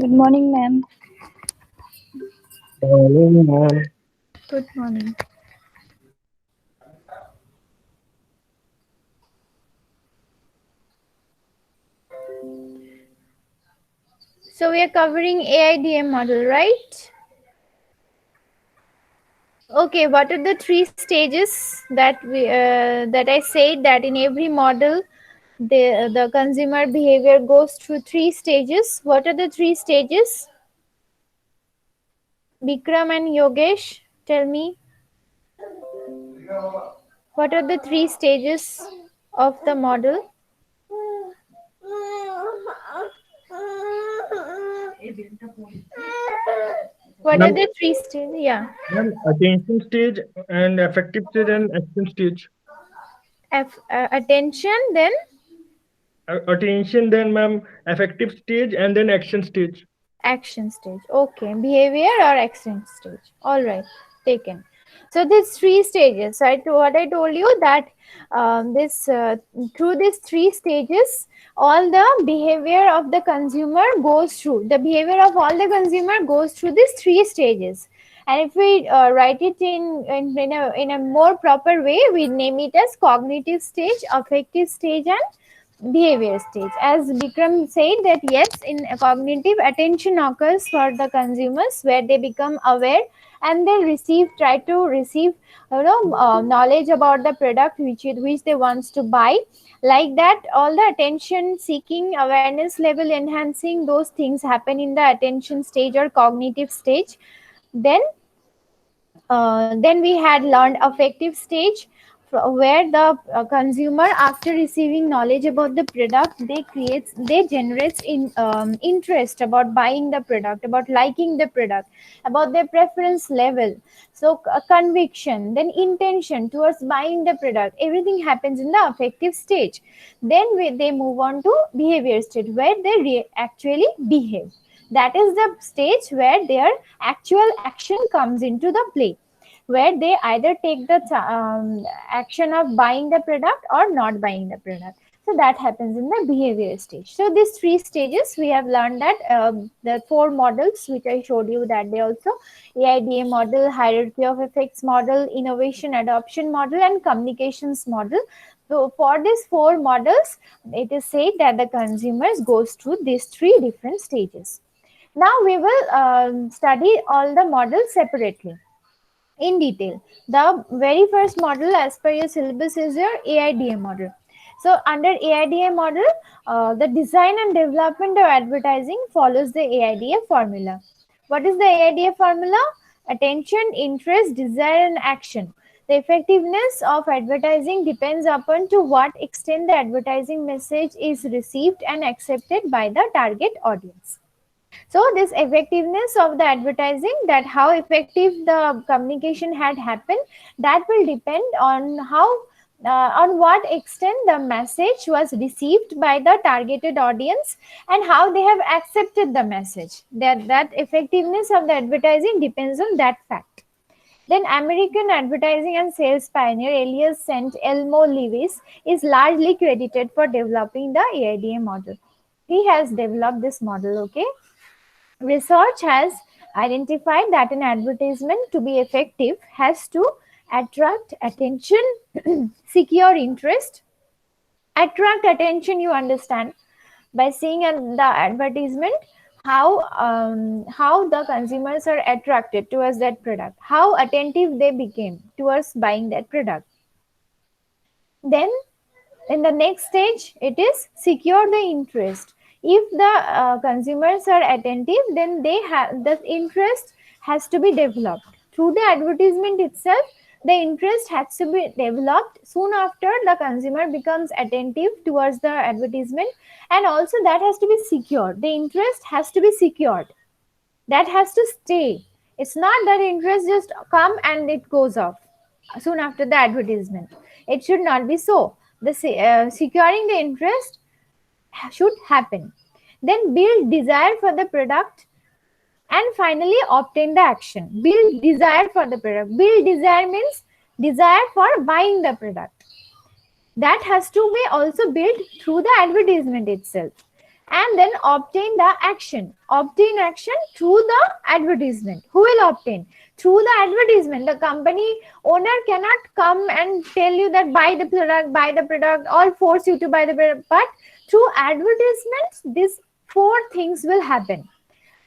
Good morning, ma'am. Morning, ma'am. Good morning. So we are covering AIDA model, right? Okay, what are the three stages that I said that in every model the consumer behavior goes through three stages. What are the three stages? Bikram and Yogesh, tell me what are the three stages of the model? What are Ma'am, the three stages? Yeah. attention stage and affective stage and action stage. Attention, then Attention, then ma'am, affective stage and then action stage. action stage. Okay, behavior or action stage. All right, taken. So these three stages. So what I told you that this through these three stages, all the behavior of the consumer goes through. The behavior of all the consumer goes through these three stages. And if we write it in a more proper way, we name it as cognitive stage, affective stage, and behavior stage. As Bikram said that yes, in cognitive, attention occurs for the consumers where they become aware and they try to receive knowledge about the product which they wants to buy. Like that, all the attention seeking, awareness level enhancing, those things happen in the attention stage or cognitive stage. Then we had learned affective stage, where the consumer, after receiving knowledge about the product, they generates interest about buying the product, about liking the product, about their preference level. So conviction, then intention towards buying the product, everything happens in the affective stage. Then they move on to behavior stage, where they actually behave. That is the stage where their actual action comes into the play, where they either take the action of buying the product or not buying the product. So that happens in the behavior stage. So these three stages we have learned that the four models which I showed you, that they also AIDA model, hierarchy of effects model, innovation adoption model, and communications model. So for these four models, it is said that the consumers goes through these three different stages. Now we will study all the models separately in detail. The very first model as per your syllabus is your AIDA model. So under AIDA model, the design and development of advertising follows the AIDA formula. What is the AIDA formula? Attention, interest, desire, and action. The effectiveness of advertising depends upon to what extent the advertising message is received and accepted by the target audience. So this effectiveness of the advertising, that how effective the communication had happened, that will depend on how on what extent the message was received by the targeted audience and how they have accepted the message. That effectiveness of the advertising depends on that fact. Then American advertising and sales pioneer Elias St. Elmo Lewis is largely credited for developing the AIDA model. He has developed this model, okay? Research has identified that an advertisement to be effective has to attract attention, secure interest, attract attention, you understand, by seeing the advertisement, how the consumers are attracted towards that product, how attentive they became towards buying that product. Then in the next stage it is secure the interest. If the consumers are attentive, then they have the interest has to be developed through the advertisement itself. The interest has to be developed soon after the consumer becomes attentive towards the advertisement, and also that has to be secured. The interest has to be secured, that has to stay. It's not that interest just come and it goes off soon after the advertisement. It should not be so. The securing the interest should happen. Then build desire for the product, and finally obtain the action. Build desire for the product. Build desire means desire for buying the product. That has to be also built through the advertisement itself. and then obtain the action. Obtain action through the advertisement. Who will obtain? Through the advertisement. The company owner cannot come and tell you that buy the product, or force you to buy the product, but through advertisements, these four things will happen.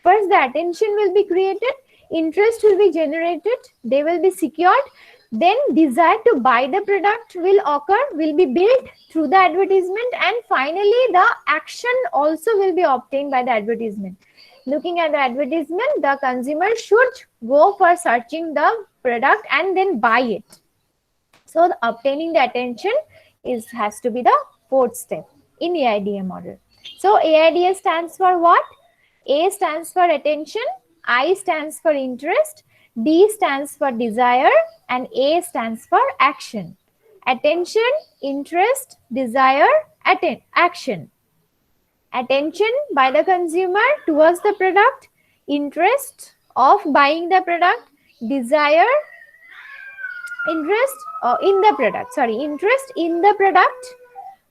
First, the attention will be created, interest will be generated, they will be secured, then desire to buy the product will occur, will be built through the advertisement, and finally the action also will be obtained by the advertisement. Looking at the advertisement, the consumer should go for searching the product and then buy it. So obtaining the attention has to be the fourth step in AIDA model. So AIDA stands for what? A stands for attention, I stands for interest, D stands for desire, and A stands for action. Attention, interest, desire, action. Attention by the consumer towards the product, interest of buying the product, desire, interest in the product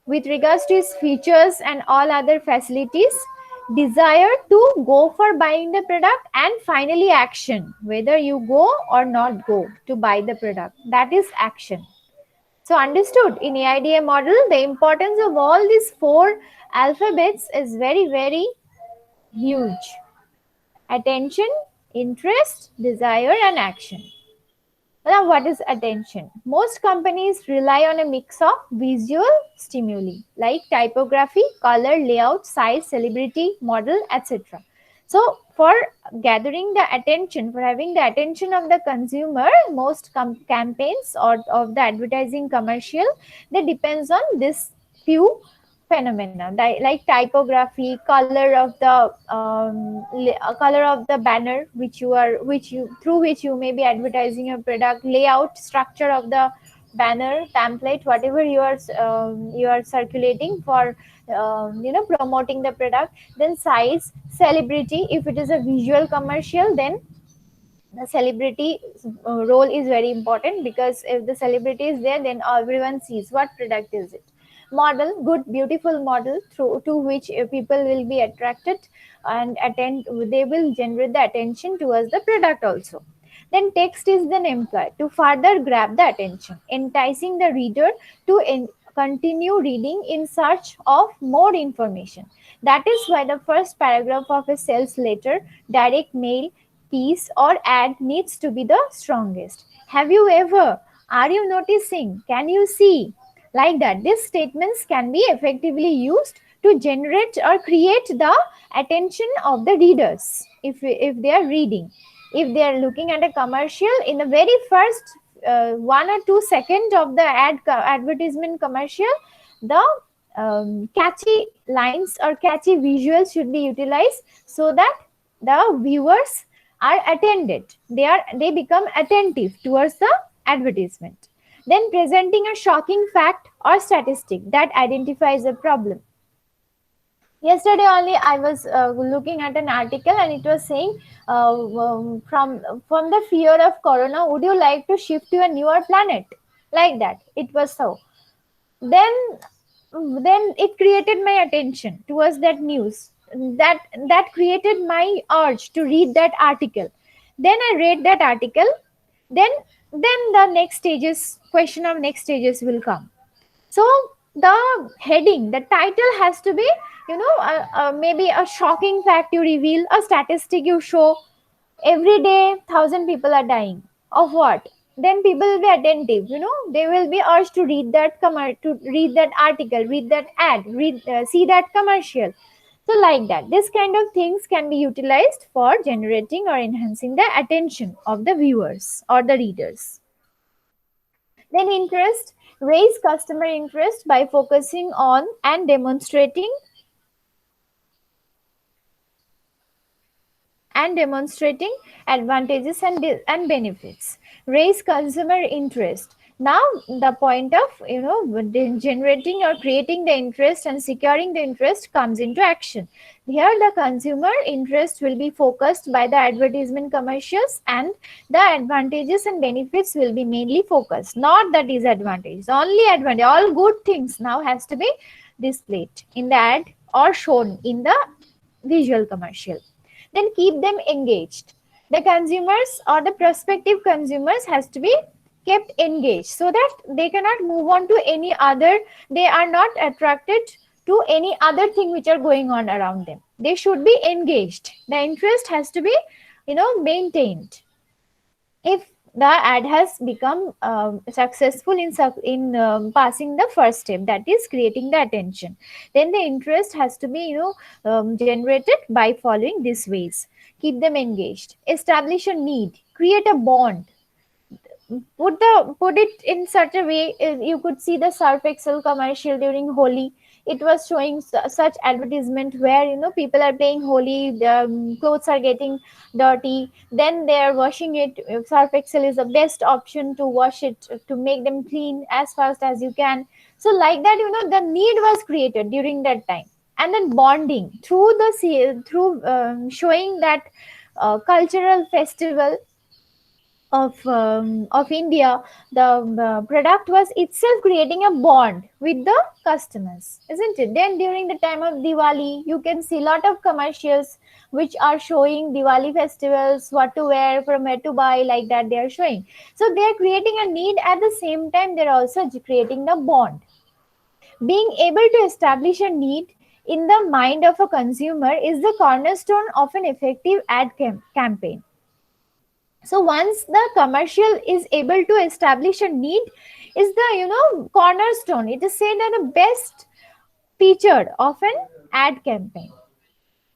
with regards to its features and all other facilities, desire to go for buying the product, and finally action, whether you go or not go to buy the product, that is action. So understood, in AIDA model the importance of all these four alphabets is very, very huge: attention, interest, desire, and action. Now, what is attention? Most companies rely on a mix of visual stimuli like typography, color, layout, size, celebrity, model, etc. So, for gathering the attention, for having the attention of the consumer, most campaigns or of the advertising commercial, they depends on this few phenomena like typography, color of the color of the banner through which you may be advertising your product, layout, structure of the banner, template, whatever you are circulating for promoting the product. Then size, celebrity, if it is a visual commercial, then the celebrity role is very important, because if the celebrity is there, then everyone sees what product is it. Model, good beautiful model through to which people will be attracted and attend, they will generate the attention towards the product also. Then text is then employed to further grab the attention, enticing the reader to continue reading in search of more information. That is why the first paragraph of a sales letter, direct mail, piece, or ad needs to be the strongest. Have you ever? Are you noticing? Can you see? Like that. These statements can be effectively used to generate or create the attention of the readers if they are reading. If they are looking at a commercial, in the very first 1 or 2 seconds of the advertisement commercial, the catchy lines or catchy visuals should be utilized so that the viewers are attended, they become attentive towards the advertisement. Then presenting a shocking fact or statistic that identifies a problem. Yesterday only I was looking at an article, and it was saying from the fear of corona, would you like to shift to a newer planet? Like that it was. So then it created my attention towards that news, that created my urge to read that article. Then I read that article. Then the next stages, question of next stages will come. So the heading, the title has to be, maybe a shocking fact you reveal, a statistic you show, every day 1,000 people are dying of what. Then people will be attentive, they will be urged to read that to read that article, read that ad, see that commercial. So like that, this kind of things can be utilized for generating or enhancing the attention of the viewers or the readers. Then interest, raise customer interest by focusing on and demonstrating advantages and benefits. Raise consumer interest. Now the point of generating or creating the interest and securing the interest comes into action. Here the consumer interest will be focused by the advertisement commercials, and the advantages and benefits will be mainly focused, not the disadvantages. Only advantage, all good things now has to be displayed in the ad or shown in the visual commercial. Then keep them engaged. The consumers or the prospective consumers has to be kept engaged so that they cannot move on to any other, they are not attracted to any other thing which are going on around them. They should be engaged. The interest has to be, maintained. If the ad has become successful in passing the first step, that is creating the attention, then the interest has to be, generated by following these ways. Keep them engaged, establish a need, create a bond. Put it in such a way, you could see the Surf Excel commercial during Holi. It was showing such advertisement where, people are playing Holi, the clothes are getting dirty, then they are washing it. Surf Excel is the best option to wash it, to make them clean as fast as you can. So like that, the need was created during that time. And then bonding through through showing that cultural festival of India, the product was itself creating a bond with the customers, isn't it? Then during the time of Diwali, you can see a lot of commercials which are showing Diwali festivals, what to wear, from where to buy, like that they are showing. So they are creating a need, at the same time they're also creating the bond. Being able to establish a need in the mind of a consumer is the cornerstone of an effective campaign. So once the commercial is able to establish a need, is the, cornerstone, it is said that the best featured of an ad campaign.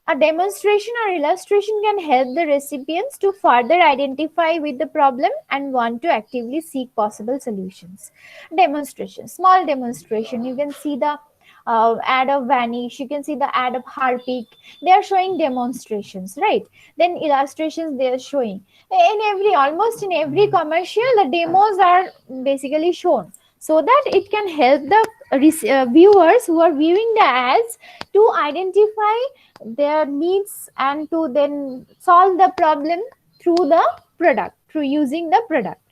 A demonstration or illustration can help the recipients to further identify with the problem and want to actively seek possible solutions. Demonstration, small demonstration. You can see the ad of Vanish, you can see the ad of Harpic. They are showing demonstrations, right? Then illustrations they are showing. In every, almost in every commercial, the demos are basically shown so that it can help the viewers who are viewing the ads to identify their needs and to then solve the problem through the product, through using the product.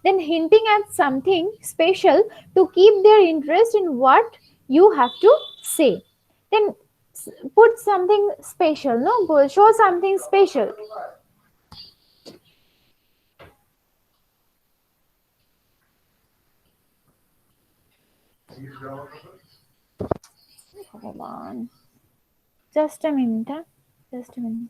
Then hinting at something special to keep their interest in what you have to say. Then put something special, no, go show something special. Hold on, just a minute, huh? Just a minute.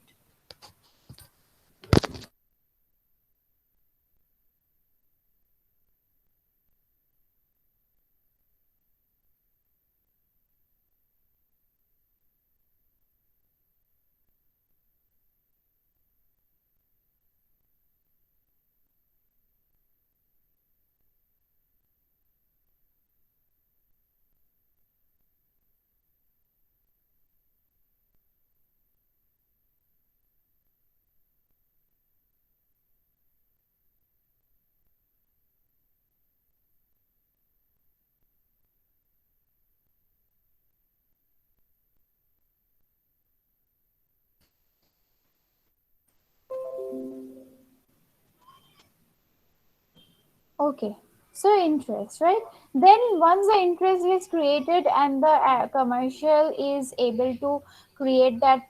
Okay, so interest, right? Then once the interest is created and the commercial is able to create that,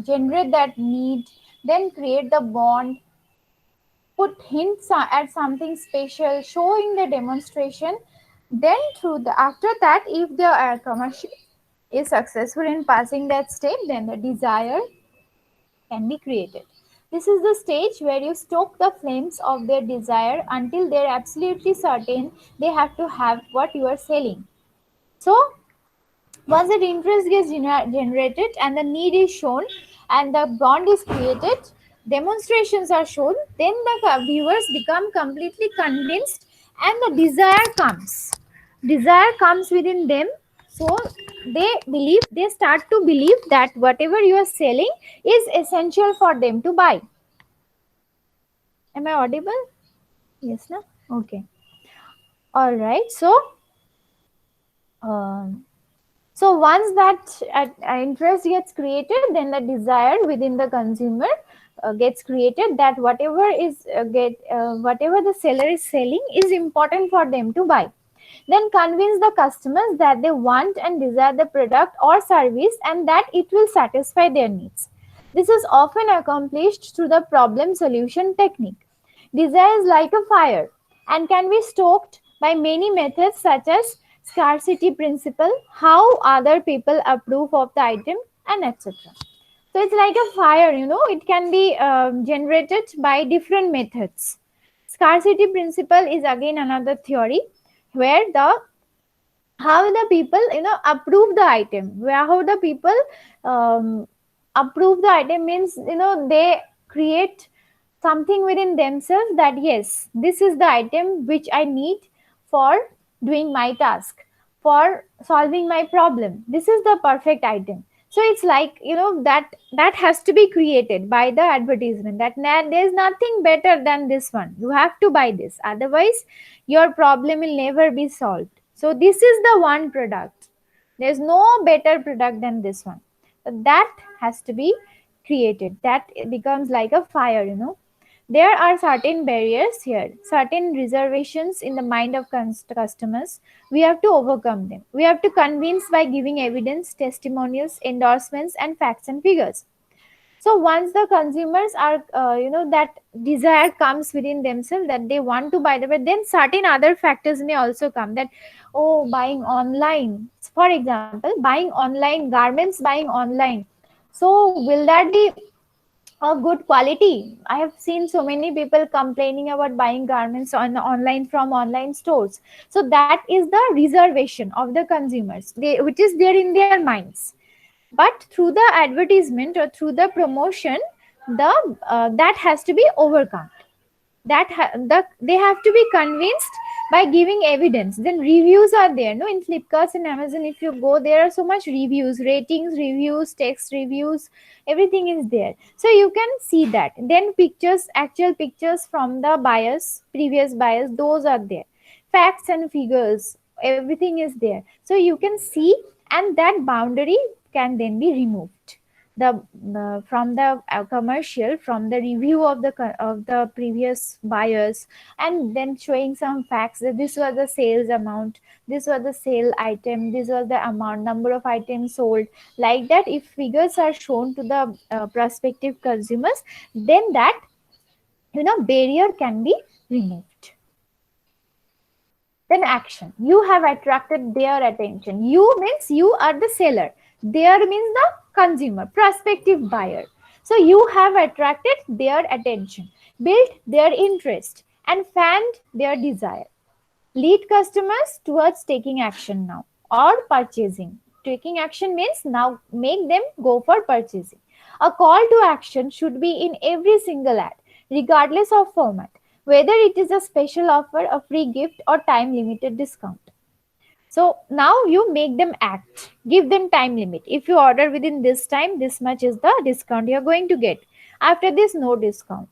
generate that need, then create the bond, put hints at something special, showing the demonstration. Then through the, after that, if the commercial is successful in passing that step, then the desire can be created. This is the stage where you stoke the flames of their desire until they're absolutely certain they have to have what you are selling. So, once that interest gets generated and the need is shown and the bond is created, demonstrations are shown, then the viewers become completely convinced and the desire comes. Desire comes within them. So they start to believe that whatever you are selling is essential for them to buy. Am I audible? Yes, no? Okay. All right. Um, so once that interest gets created, then the desire within the consumer gets created that whatever is whatever the seller is selling is important for them to buy. Then convince the customers that they want and desire the product or service and that it will satisfy their needs. This is often accomplished through the problem solution technique. Desire is like a fire and can be stoked by many methods such as scarcity principle, how other people approve of the item, and etc. So it's like a fire, it can be generated by different methods. Scarcity principle is again another theory where the how the people approve the item, where how the people um, approve the item means they create something within themselves that yes, this is the item which I need for doing my task, for solving my problem, this is the perfect item. So it's like that has to be created by the advertisement that there's nothing better than this one, you have to buy this, otherwise your problem will never be solved. So this is the one product, there's no better product than this one. So that has to be created, that becomes like a fire. There are certain barriers here, certain reservations in the mind of customers. We have to overcome them. We have to convince by giving evidence, testimonials, endorsements, and facts and figures. So once the consumers are, that desire comes within themselves that they want to buy the bed, then certain other factors may also come that, oh, buying online, for example, buying online garments, buying online. So will that be of good quality? I have seen so many people complaining about buying garments on online from online stores. So that is the reservation of the consumers, which is there in their minds. But through the advertisement or through the promotion, the that has to be overcome, they have to be convinced by giving evidence. Then reviews are there, no, in Flipkart and Amazon, if you go, there are so much reviews, ratings, reviews, text reviews, everything is there, so you can see that. Then pictures, actual pictures from the buyers, previous buyers, those are there, facts and figures, everything is there, so you can see. And that boundary can then be removed, the from the commercial, from the review of the previous buyers, and then showing some facts that this was the sales amount, this was the sale item, this was the amount, number of items sold. Like that, if figures are shown to the prospective consumers, then that barrier can be removed. Then action. You have attracted their attention. You means you are the seller. Their means the consumer, prospective buyer. So you have attracted their attention, built their interest, and fanned their desire. Lead customers towards taking action now or purchasing. Taking action means now make them go for purchasing. A call to action should be in every single ad, regardless of format, whether it is a special offer, a free gift, or time limited discount. So now you make them act, give them time limit. If you order within this time, this much is the discount you are going to get. After this, no discount.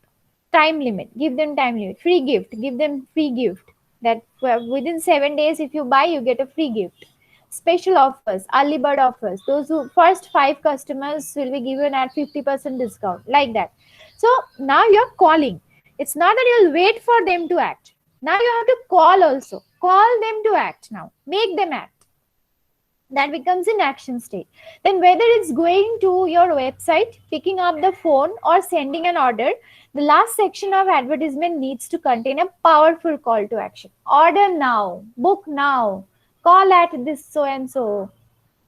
Time limit, give them time limit. Free gift, give them free gift. That within 7 days, if you buy, you get a free gift. Special offers, early bird offers. Those who first 5 customers will be given at 50% discount, like that. So now you're calling. It's not that you'll wait for them to act. Now you have to call also. Call them to act now. Make them act. That becomes an action state. Then whether it's going to your website, picking up the phone, or sending an order, the last section of advertisement needs to contain a powerful call to action. Order now, book now, call at this so and so,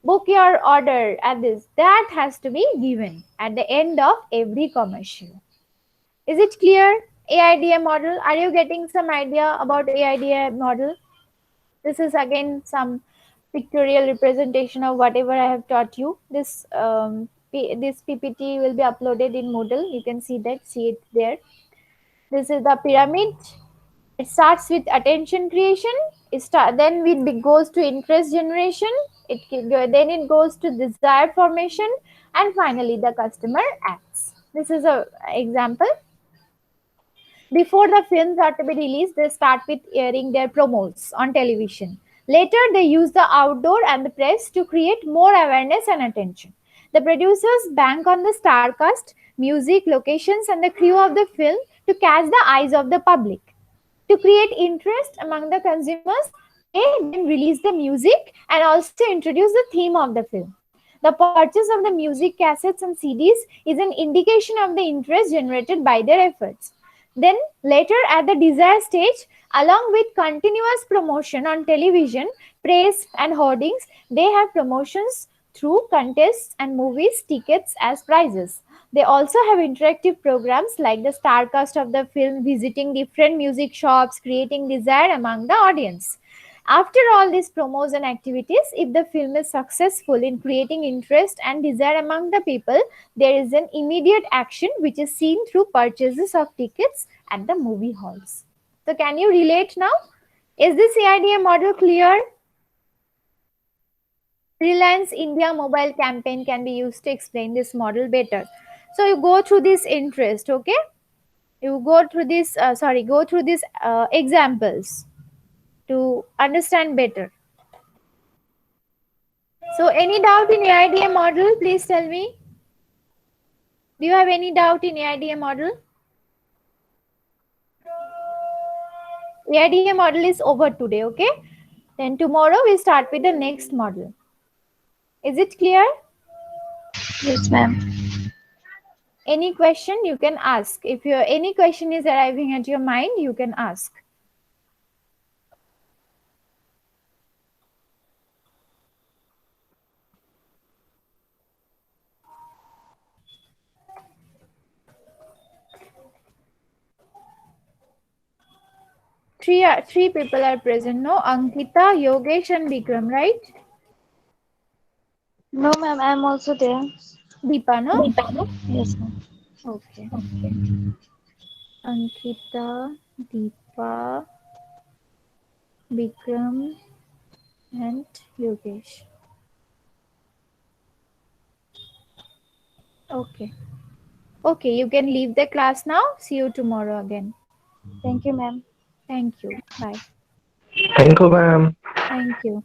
book your order at this. That has to be given at the end of every commercial. Is it clear? AIDA model. Are you getting some idea about AIDA model? This is again some pictorial representation of whatever I have taught you. This PPT will be uploaded in Moodle. You can see it there. This is the pyramid. It starts with attention creation. Then it goes to interest generation. Then it goes to desire formation, and finally the customer acts. This is a example. Before the films are to be released, they start with airing their promos on television. Later, they use the outdoor and the press to create more awareness and attention. The producers bank on the star cast, music, locations, and the crew of the film to catch the eyes of the public. To create interest among the consumers, They then release the music and also introduce the theme of the film. The purchase of the music cassettes and CDs is an indication of the interest generated by their efforts. Then, later at the desired stage, along with continuous promotion on television, press, and hoardings, they have promotions through contests and movies tickets as prizes. They also have interactive programs like the starcast of the film, visiting different music shops, creating desire among the audience. After all these promos and activities, if the film is successful in creating interest and desire among the people, there is an immediate action which is seen through purchases of tickets at the movie halls. So, can you relate now? Is this AIDA model clear? Reliance India mobile campaign can be used to explain this model better. So, you go through this interest, okay? You go through this, go through these examples to understand better. So, any doubt in AIDA model? Please tell me. Do you have any doubt in AIDA model? AIDA model is over today, okay? Then tomorrow we start with the next model. Is it clear? Yes, ma'am. Any question you can ask. If your any question is arriving at your mind, you can ask. Three people are present. No, Ankita, Yogesh, and Bikram, right? No, ma'am, I'm also there. Deepa, no? Yes, ma'am. Okay. Ankita, Deepa, Bikram, and Yogesh. Okay. Okay, you can leave the class now. See you tomorrow again. Thank you, ma'am. Thank you. Bye. Thank you, ma'am. Thank you.